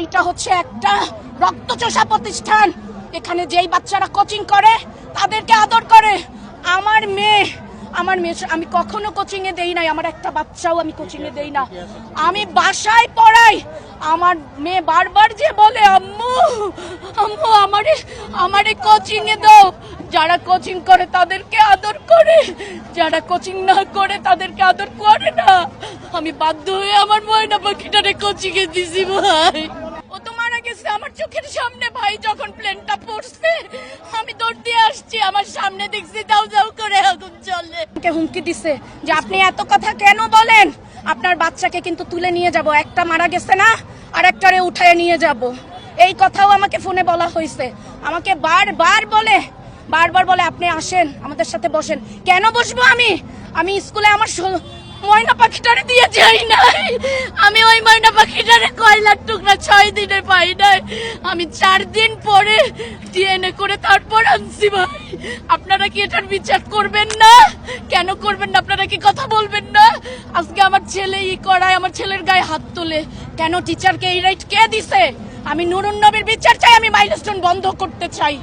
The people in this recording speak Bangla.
এটা হচ্ছে একটা রক্তচোষা প্রতিষ্ঠান। এখানে যেই বাচ্চারা কোচিং করে তাদেরকে আদর করে। আমার মেয়ে আমি কখনো কোচিং এ দেই নাই, আমার একটা বাচ্চাও আমি কোচিং এ দেই না, আমি বাসায় পড়াই। আমার মেয়ে বারবার যে বলে আম্মু আম্মু আমারে কোচিং এ দাও। যারা কোচিং করে তাদেরকে আদর করে, যারা কোচিং না করে তাদেরকে আদর করে না। আমি বাধ্য হয়ে আমার ময়না পাখিটারে কোচিং এ দিছি ভাই। ও তো মারা গেছে আমার চোখের সামনে ভাই। যখন প্লেনটা পড়ছে আমি দৌড় দিয়ে আসছি, আমার সামনে দেখছি দাও দাও করে আগুন জ্বলে। হুমকি দিছে যে আপনি এত কথা কেন বলেন, আপনার বাচ্চাকে কিন্তু তুলে নিয়ে যাব, একটা মারা গেছে না আর একটারে উঠায় নিয়ে যাব। এই কথাও আমাকে ফোনে বলা হয়েছে। আমাকে বারবার বলে আপনি আসেন আমাদের সাথে বসেন। কেন বসবো? আমি স্কুলে আমার ময়না পাখিটারে দিয়ে যাই নাই। আমি ওই ময়না পাখিটারে কয়লার টুকরা 6 দিনে পাই নাই। আমি 4 দিন পরে ডিএনএ করে তারপর আনছি ভাই। আপনারা কি এটার বিচার করবেন না? কেন করবেন না? আপনারা কি কথা বলবেন না? আজকে আমার ছেলে করায়, আমার ছেলের গায়ে হাত তোলে কেন? টিচারকে এই রাইট কে দিছে? আমি নুরুন নবীর বিচার চাই, আমি মাইলস্টোন বন্ধ করতে চাই।